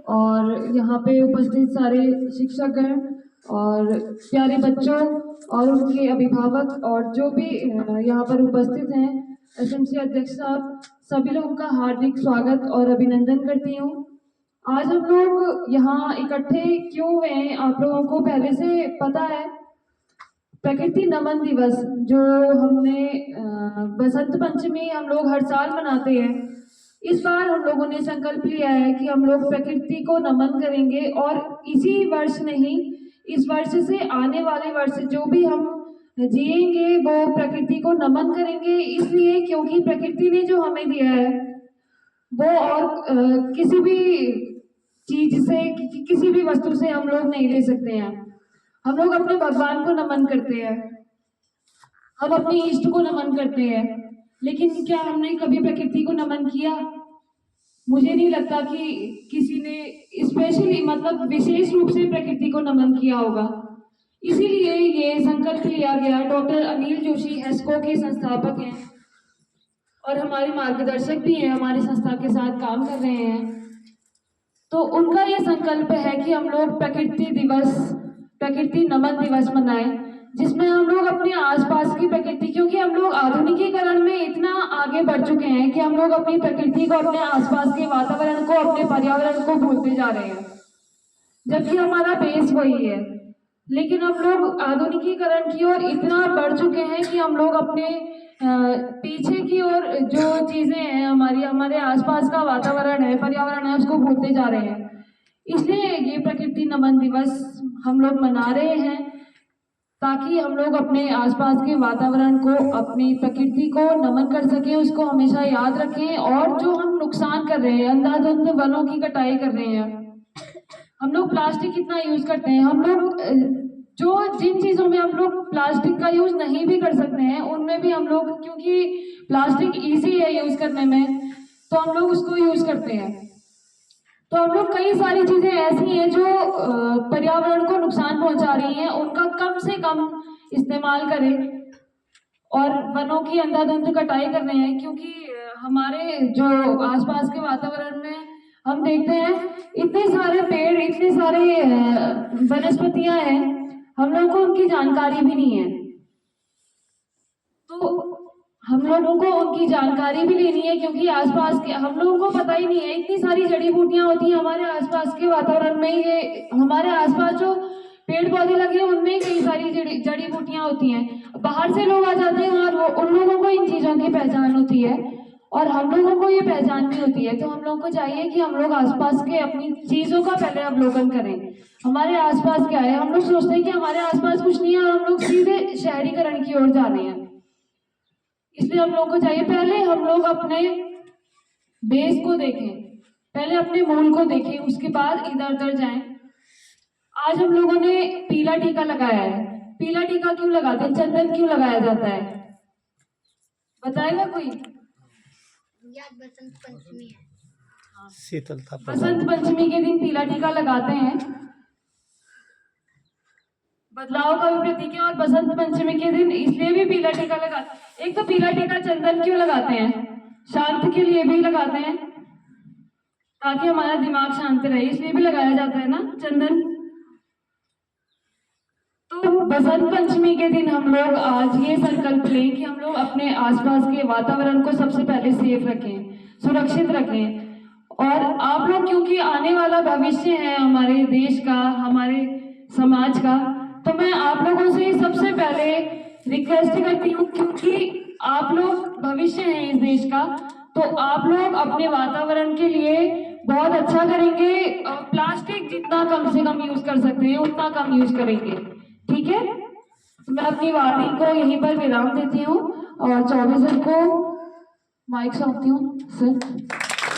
और यहाँ पे उपस्थित सारे शिक्षकगण और प्यारे बच्चों और उनके अभिभावक और जो भी यहाँ पर उपस्थित हैं, एसएमसी अध्यक्ष साहब, सभी लोगों का हार्दिक स्वागत और अभिनंदन करती हूँ। आज हम लोग यहाँ इकट्ठे क्यों हुए हैं, आप लोगों को पहले से पता है। प्रकृति नमन दिवस जो हमने बसंत पंचमी हम लोग हर साल मनाते हैं, इस बार हम लोगों ने संकल्प लिया है कि हम लोग प्रकृति को नमन करेंगे और इसी वर्ष नहीं, इस वर्ष से आने वाले वर्ष जो भी हम जिएंगे वो प्रकृति को नमन करेंगे। इसलिए क्योंकि प्रकृति ने जो हमें दिया है वो और किसी भी चीज से किसी भी वस्तु से हम लोग नहीं ले सकते हैं। हम लोग अपने भगवान को नमन करते हैं, हम अपने इष्ट को नमन करते हैं, लेकिन क्या हमने कभी प्रकृति को नमन किया? मुझे नहीं लगता कि किसी ने स्पेशली मतलब विशेष रूप से प्रकृति को नमन किया होगा। इसीलिए ये संकल्प लिया गया। डॉक्टर अनिल जोशी हेस्को के संस्थापक हैं और हमारे मार्गदर्शक भी हैं, हमारी संस्था के साथ काम कर रहे हैं। तो उनका ये संकल्प है कि हम लोग प्रकृति नमन दिवस मनाएं, जिसमें हम लोग अपने आसपास की प्रकृति, क्योंकि हम लोग आधुनिकीकरण में इतना आगे बढ़ चुके हैं कि हम लोग अपनी प्रकृति को, अपने आसपास के वातावरण को, अपने पर्यावरण को भूलते जा रहे हैं, जबकि हमारा बेस वही है। लेकिन हम लोग आधुनिकीकरण की ओर इतना बढ़ चुके हैं कि हम लोग अपने पीछे की ओर जो चीजें हैं, हमारे आसपास का वातावरण है, पर्यावरण है, उसको भूलते जा रहे हैं। इसलिए ये प्रकृति नमन दिवस हम लोग मना रहे हैं, ताकि हम लोग अपने आसपास के वातावरण को, अपनी प्रकृति को नमन कर सकें, उसको हमेशा याद रखें। और जो हम नुकसान कर रहे हैं, अंधाधुंध वनों की कटाई कर रहे हैं, हम लोग प्लास्टिक कितना यूज करते हैं, हम लोग जिन चीजों में हम लोग प्लास्टिक का यूज नहीं भी कर सकते हैं, उनमें भी हम लोग, क्योंकि प्लास्टिक इजी है यूज करने में, तो हम लोग उसको यूज करते हैं। तो हम लोग कई सारी चीजें ऐसी हैं जो पर्यावरण को नुकसान पहुंचा रही हैं, उनका कम से कम इस्तेमाल करें। और वनों की अंधाधुंध कटाई कर रहे हैं, क्योंकि हमारे जो आसपास के वातावरण में हम देखते हैं इतने सारे पेड़, इतने सारे वनस्पतियां हैं, हम लोगों को उनकी जानकारी भी नहीं है। तो हम लोगों को उनकी जानकारी भी लेनी है, क्योंकि आसपास के हम लोगों को पता ही नहीं है, इतनी सारी जड़ी बूटियां होती हैं हमारे आसपास के वातावरण में। ये हमारे आसपास जो पेड़ पौधे लगे हैं उनमें कई सारी जड़ी बूटियां होती हैं। बाहर से लोग आ जाते हैं और उन लोगों को इन चीजों की पहचान होती है और हम लोगों को ये पहचान नहीं होती है। तो हम लोगों को चाहिए कि हम लोग आसपास के अपनी चीजों का पहले अवलोकन करें। हमारे आसपास क्या है, हम लोग सोचते हैं कि हमारे आसपास कुछ नहीं है और हम लोग सीधे शहरीकरण की ओर जा रहे हैं। इसलिए हम लोगों को चाहिए पहले हम लोग अपने बेस को देखें, पहले अपने मूल को देखें, उसके बाद इधर उधर जाएं। आज हम लोगों ने पीला टीका लगाया है। पीला टीका क्यों लगाते हैं, चंदन क्यों लगाया जाता है, बताएगा कोई? बसंत पंचमी है, शीतलता, बसंत पंचमी के दिन पीला टीका लगाते हैं, बदलाव का भी प्रतीक है। और बसंत पंचमी के दिन इसलिए भी पीला टीका लगाते हैं। एक तो पीला टीका चंदन क्यों लगाते हैं, शांत के लिए भी लगाते हैं, ताकि हमारा दिमाग शांत रहे, इसलिए भी लगाया जाता है ना चंदन। तो बसंत पंचमी के दिन हम लोग आज ये संकल्प लें कि हम लोग अपने आसपास के वातावरण को सबसे पहले सेफ रखें, सुरक्षित रखें। और आप लोग, क्योंकि आने वाला भविष्य है हमारे देश का, हमारे समाज का, तो मैं आप लोगों से सबसे पहले रिक्वेस्ट करती हूँ, क्योंकि आप लोग भविष्य हैं इस देश का, तो आप लोग अपने वातावरण के लिए बहुत अच्छा करेंगे। प्लास्टिक जितना कम से कम यूज कर सकते हैं उतना कम यूज करेंगे, ठीक है? तो मैं अपनी वाणी को यहीं पर विराम देती हूँ और 24 को माइक सौंपती हूँ सर।